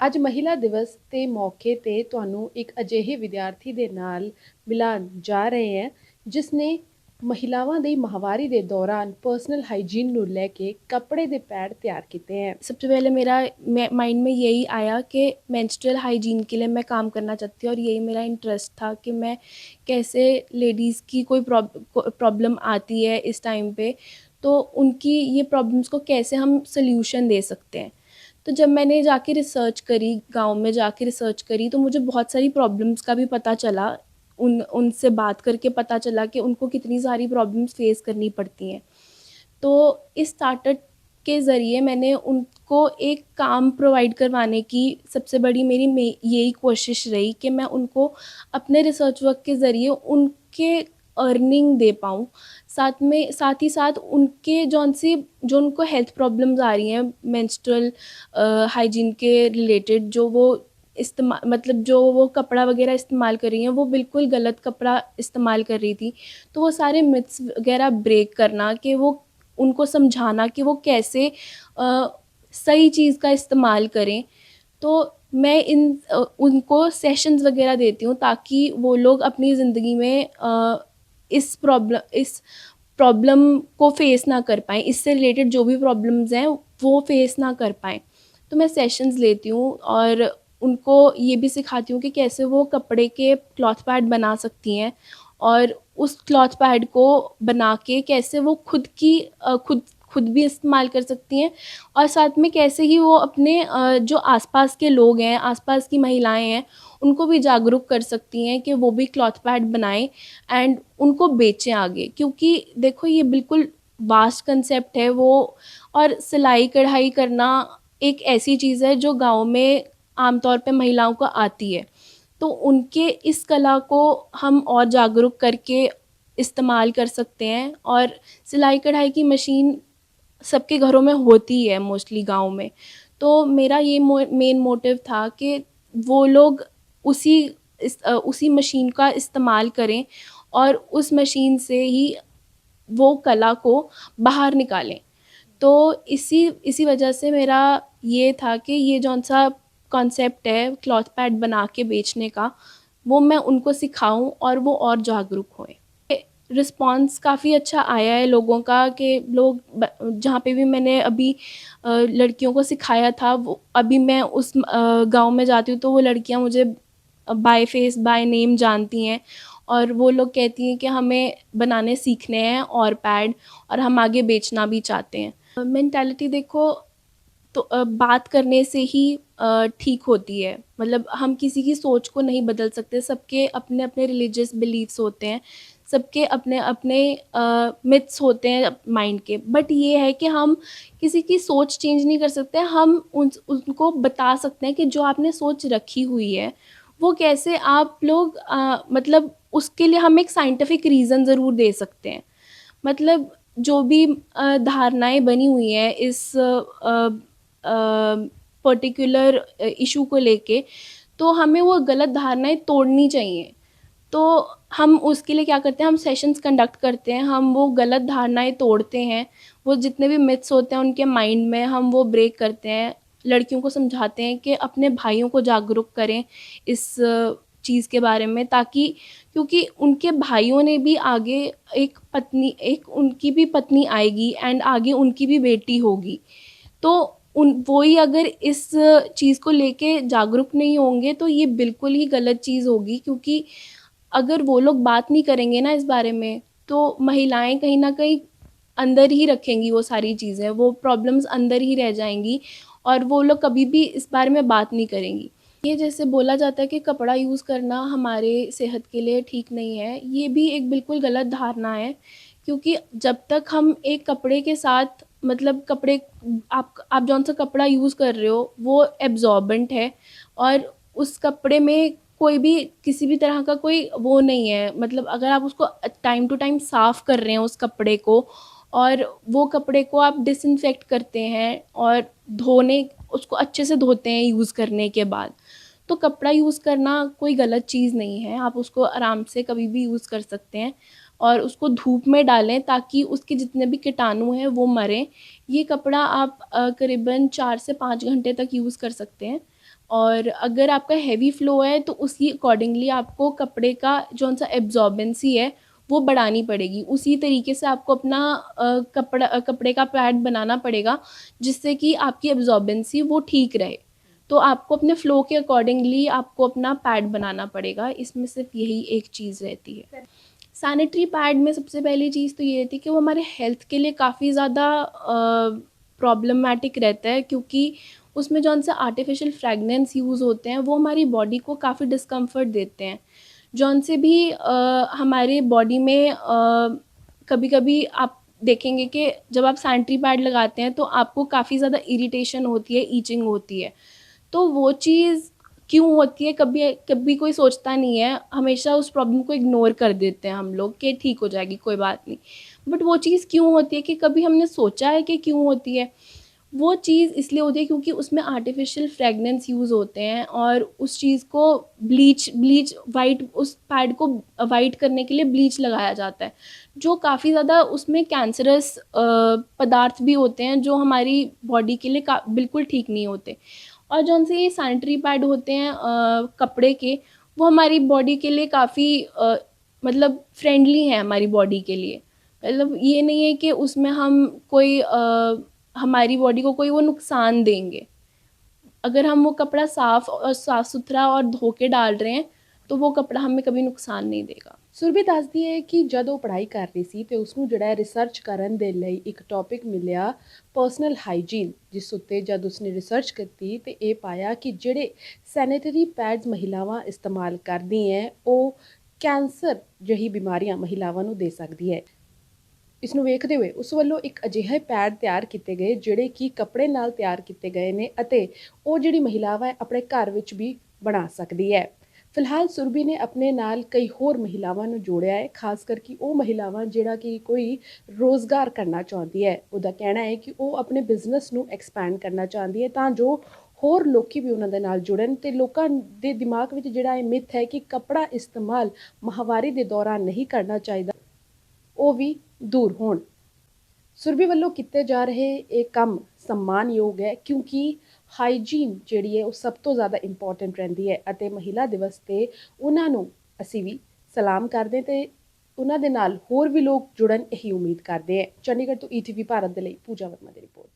ਅੱਜ ਮਹਿਲਾ ਦਿਵਸ ਦੇ ਮੌਕੇ 'ਤੇ ਤੁਹਾਨੂੰ ਇੱਕ ਅਜਿਹੇ ਵਿਦਿਆਰਥੀ ਦੇ ਨਾਲ ਮਿਲਾਉਣ ਜਾ ਰਹੇ ਹਾਂ, ਜਿਸ ਨੇ ਮਹਿਲਾਵਾਂ ਦੀ ਮਾਹਵਾਰੀ ਦੇ ਦੌਰਾਨ ਪਰਸਨਲ ਹਾਈਜੀਨ ਨੂੰ ਲੈ ਕੇ ਕੱਪੜੇ ਦੇ ਪੈਡ ਤਿਆਰ ਕੀਤੇ हैं। सबसे पहले मेरा माइंड में यही आया कि मेंस्ट्रुअल हाइजीन के लिए मैं काम करना चाहती हूँ और यही मेरा इंटरेस्ट था कि मैं कैसे लेडीज़ की कोई प्रॉब्लम आती है इस टाइम पे, तो उनकी ये प्रॉब्लम्स को कैसे हम सल्यूशन दे सकते हैं। तो जब मैंने जाके रिसर्च करी, गाँव में जाके रिसर्च करी, तो मुझे बहुत सारी प्रॉब्लम्स का भी पता चला। उनसे बात करके पता चला कि उनको कितनी सारी प्रॉब्लम्स फेस करनी पड़ती हैं। तो इस स्टार्टअप के ज़रिए मैंने उनको एक काम प्रोवाइड करवाने की सबसे बड़ी मेरी यही कोशिश रही कि मैं उनको अपने रिसर्च वर्क के ज़रिए उनके अर्निंग दे पाऊँ। साथ ही साथ उनके जो उनको हेल्थ प्रॉब्लम्स आ रही हैं मेंस्ट्रुअल हाइजीन के रिलेटेड, जो वो मतलब जो वो कपड़ा वगैरह इस्तेमाल कर रही हैं, वो बिल्कुल गलत कपड़ा इस्तेमाल कर रही थी। तो वो सारे मिथ्स वगैरह ब्रेक करना, कि वो उनको समझाना कि वो कैसे सही चीज़ का इस्तेमाल करें। तो मैं उनको सेशंस वगैरह देती हूँ ताकि वो लोग अपनी ज़िंदगी में इस प्रॉब्लम को फ़ेस ना कर पाएँ, इससे रिलेटेड जो भी प्रॉब्लम्स हैं वो फ़ेस ना कर पाएँ। तो मैं सेशंस लेती हूँ और उनको ये भी सिखाती हूँ कि कैसे वो कपड़े के क्लॉथ पैड बना सकती हैं, और उस क्लॉथ पैड को बना के कैसे वो खुद भी इस्तेमाल कर सकती हैं, और साथ में कैसे ही वो अपने जो आस-पास के लोग हैं, आस-पास की महिलाएँ हैं, उनको भी जागरूक कर सकती हैं कि वो भी क्लॉथ पैड बनाएँ एंड उनको बेचें आगे। क्योंकि देखो, ये बिल्कुल वास्ट कंसेप्ट है वो, और सिलाई-कढ़ाई करना एक ऐसी चीज़ है जो गाँव में आम तौर पे महिलाओं को आती है। तो उनके इस कला को हम और जागरूक करके इस्तेमाल कर सकते हैं, और सिलाई-कढ़ाई की मशीन सबके घरों में होती है मोस्टली गाँव में। तो मेरा ये मेन मोटिव था कि वो लोग उसी मशीन का इस्तेमाल करें और उस मशीन से ही वो कला को बाहर निकालें। तो इसी इसी वजह से मेरा ये था कि ये जौन-सा कॉन्सेप्ट है क्लॉथ पैड बना के बेचने का, वो मैं उनको सिखाऊँ और वो और जागरूक होएँ। रिस्पॉन्स काफ़ी अच्छा आया है लोगों का, कि लोग जहाँ पे भी मैंने अभी लड़कियों को सिखाया था, वो अभी मैं उस गाँव में जाती हूँ तो वो लड़कियाँ मुझे बाय फेस बाय नेम जानती हैं, और वो लोग कहती हैं कि हमें बनाने सीखने हैं और पैड, और हम आगे बेचना भी चाहते हैं। मेंटालिटी देखो, तो बात करने से ही ठीक होती है। मतलब हम किसी की सोच को नहीं बदल सकते, सबके अपने-अपने रिलीजियस बिलीफ्स होते हैं, सबके अपने-अपने मिथ्स होते हैं माइंड के। बट ये है कि हम किसी की सोच चेंज नहीं कर सकते, हम उनको बता सकते हैं कि जो आपने सोच रखी हुई है, वो कैसे आप लोग मतलब उसके लिए हम एक साइंटिफिक रीज़न ज़रूर दे सकते हैं। मतलब जो भी धारणाएँ बनी हुई हैं इस पर्टिकुलर इश्यू को लेके, तो हमें वो गलत धारणाएँ तोड़नी चाहिए। तो हम उसके लिए क्या करते हैं, हम सेशंस कंडक्ट करते हैं, हम वो गलत धारणाएँ तोड़ते हैं, वो जितने भी मिथ्स होते हैं उनके माइंड में हम वो ब्रेक करते हैं। लड़कियों को समझाते हैं कि अपने भाइयों को जागरूक करें इस चीज़ के बारे में, ताकि क्योंकि उनके भाइयों ने भी आगे एक उनकी भी पत्नी आएगी एंड आगे उनकी भी बेटी होगी। तो वो ही अगर इस चीज़ को लेके जागरूक नहीं होंगे तो ये बिल्कुल ही गलत चीज़ होगी, क्योंकि अगर वो लोग बात नहीं करेंगे ना इस बारे में, तो महिलाएँ कहीं न कहीं अंदर ही रखेंगी वो सारी चीज़ें, वो प्रॉब्लम्स अंदर ही रह जाएँगी और वो लोग कभी भी इस बारे में बात नहीं करेंगी। ये जैसे बोला जाता है कि कपड़ा यूज़ करना हमारे सेहत के लिए ठीक नहीं है, ये भी एक बिल्कुल गलत धारणा है, क्योंकि जब तक हम एक कपड़े के साथ मतलब कपड़े आप जौन-सा कपड़ा यूज़ कर रहे हो, वो एब्ज़ॉर्बेंट है, और उस कपड़े में कोई भी किसी भी तरह का कोई वो नहीं है, मतलब अगर आप उसको टाइम टू टाइम साफ़ कर रहे हैं उस कपड़े को, और वो कपड़े को आप डिसइन्फेक्ट करते हैं और उसको अच्छे से धोते हैं यूज़ करने के बाद, तो कपड़ा यूज़ करना कोई गलत चीज़ नहीं है, आप उसको आराम से कभी भी यूज़ कर सकते हैं और उसको धूप में डालें ताकि उसके जितने भी कीटाणु हैं वो मरें। ये कपड़ा आप करीबन 4 से 5 घंटे तक यूज़ कर सकते हैं। और अगर आपका हेवी फ्लो है तो उसकी अकॉर्डिंगली आपको कपड़े का जौन-सा एब्ज़ॉर्बेंसी है वो बढ़ानी पड़ेगी। उसी तरीके से आपको अपना कपड़े का पैड बनाना पड़ेगा जिससे कि आपकी एब्ज़ॉर्बेंसी वो ठीक रहे। तो आपको अपने फ्लो के अकॉर्डिंगली आपको अपना पैड बनाना पड़ेगा, इसमें सिर्फ़ यही एक चीज़ रहती है। सैनिटरी पैड में सबसे पहली चीज़ तो ये रहती है कि वो हमारे हेल्थ के लिए काफ़ी ज़्यादा प्रॉब्लमैटिक रहता है, क्योंकि उसमें जौन सा आर्टिफ़िशियल फ्रेगनेंस यूज़ होते हैं वो हमारी बॉडी को काफ़ी डिस्कम्फ़र्ट देते हैं। जौन से भी हमारे बॉडी में कभी-कभी आप देखेंगे कि जब आप सैनिटरी पैड लगाते हैं तो आपको काफ़ी ज़्यादा इरिटेशन होती है, ईचिंग होती है। तो वो चीज़ क्यों होती है, कभी कभी कोई सोचता नहीं है, हमेशा उस प्रॉब्लम को इग्नोर कर देते हैं हम लोग कि ठीक हो जाएगी, कोई बात नहीं। बट वो चीज़ क्यों होती है कि कभी हमने सोचा है कि क्यों होती है? वो चीज़ इसलिए होती है क्योंकि उसमें आर्टिफ़िशियल फ्रेगनेंस यूज़ होते हैं और उस चीज़ को ब्लीच ब्लीच वाइट उस पैड को वाइट करने के लिए ब्लीच लगाया जाता है, जो काफ़ी ज़्यादा उसमें कैंसरस पदार्थ भी होते हैं जो हमारी बॉडी के लिए बिल्कुल ठीक नहीं होते। और जौन से ये सैनिटरी पैड होते हैं कपड़े के, वो हमारी बॉडी के लिए काफ़ी मतलब फ्रेंडली हैं हमारी बॉडी के लिए। मतलब ये नहीं है कि उसमें हम कोई हमारी बॉडी को कोई वो नुकसान देंगे। अगर हम वो कपड़ा साफ़-सुथरा और धो के डाल रहे हैं, तो वो कपड़ा हमें कभी नुकसान नहीं देगा। ਸੁਰਭੀ ਦੱਸਦੀ ਹੈ ਕਿ ਜਦੋਂ ਪੜ੍ਹਾਈ ਕਰ ਰਹੀ ਸੀ ਤੇ ਉਸਨੂੰ ਜਿਹੜਾ ਹੈ ਰਿਸਰਚ ਕਰਨ ਦੇ ਲਈ ਇੱਕ ਟੌਪਿਕ ਮਿਲਿਆ ਪਰਸਨਲ ਹਾਈਜੀਨ, ਜਿਸ ਉੱਤੇ ਜਦ ਉਸਨੇ ਰਿਸਰਚ ਕੀਤੀ ਤੇ ਇਹ ਪਾਇਆ ਕਿ ਜਿਹੜੇ ਸੈਨੇਟਰੀ ਪੈਡਸ ਮਹਿਲਾਵਾਂ ਇਸਤੇਮਾਲ ਕਰਦੀਆਂ ਉਹ ਕੈਂਸਰ ਜਿਹੀ ਬਿਮਾਰੀਆਂ ਮਹਿਲਾਵਾਂ ਨੂੰ ਦੇ ਸਕਦੀ ਹੈ। ਇਸ ਨੂੰ ਵੇਖਦੇ ਹੋਏ ਉਸ ਵੱਲੋਂ ਇੱਕ ਅਜਿਹੇ ਪੈਡ ਤਿਆਰ ਕੀਤੇ ਗਏ ਜਿਹੜੇ ਕਿ ਕੱਪੜੇ ਨਾਲ ਤਿਆਰ ਕੀਤੇ ਗਏ ਨੇ ਅਤੇ ਉਹ ਜਿਹੜੀ ਮਹਿਲਾਵਾਂ ਹੈ ਆਪਣੇ ਘਰ ਵਿੱਚ ਵੀ ਬਣਾ ਸਕਦੀ ਹੈ। ਫਿਲਹਾਲ ਸੁਰਭੀ ਨੇ ਆਪਣੇ ਨਾਲ ਕਈ ਹੋਰ ਮਹਿਲਾਵਾਂ ਨੂੰ ਜੋੜਿਆ ਹੈ, ਖਾਸ ਕਰਕੇ ਉਹ ਮਹਿਲਾਵਾਂ ਜਿਹੜਾ ਕਿ ਕੋਈ ਰੋਜ਼ਗਾਰ ਕਰਨਾ ਚਾਹੁੰਦੀ ਹੈ। ਉਹਦਾ ਕਹਿਣਾ ਹੈ ਕਿ ਉਹ ਆਪਣੇ ਬਿਜ਼ਨਸ ਨੂੰ ਐਕਸਪੈਂਡ ਕਰਨਾ ਚਾਹੁੰਦੀ ਹੈ ਤਾਂ ਜੋ ਹੋਰ ਲੋਕੀ ਵੀ ਉਹਨਾਂ ਦੇ ਨਾਲ ਜੁੜਨ ਤੇ ਲੋਕਾਂ ਦੇ ਦਿਮਾਗ ਵਿੱਚ ਜਿਹੜਾ ਇਹ ਮਿਥ ਹੈ ਕਿ ਕੱਪੜਾ ਇਸਤੇਮਾਲ ਮਾਹਵਾਰੀ ਦੇ ਦੌਰਾਨ ਨਹੀਂ ਕਰਨਾ ਚਾਹੀਦਾ, ਉਹ ਵੀ ਦੂਰ ਹੋਣ। ਸੁਰਭੀ ਵੱਲੋਂ ਕੀਤੇ ਜਾ ਰਹੇ ਇਹ ਕੰਮ ਸਨਮਾਨਯੋਗ ਹੈ ਕਿਉਂਕਿ ਹਾਈਜੀਨ ਜਿਹੜੀ ਹੈ ਉਹ ਸਭ ਤੋਂ ਜ਼ਿਆਦਾ ਇੰਪੋਰਟੈਂਟ ਰਹਿੰਦੀ ਹੈ ਅਤੇ ਮਹਿਲਾ ਦਿਵਸ 'ਤੇ ਉਹਨਾਂ ਨੂੰ ਅਸੀਂ ਵੀ ਸਲਾਮ ਕਰਦੇ ਅਤੇ ਉਹਨਾਂ ਦੇ ਨਾਲ ਹੋਰ ਵੀ ਲੋਕ ਜੁੜਨ ਇਹੀ ਉਮੀਦ ਕਰਦੇ ਹੈ। ਚੰਡੀਗੜ੍ਹ ਤੋਂ ETV ਭਾਰਤ ਦੇ ਲਈ ਪੂਜਾ ਵਰਮਾ ਦੀ ਰਿਪੋਰਟ।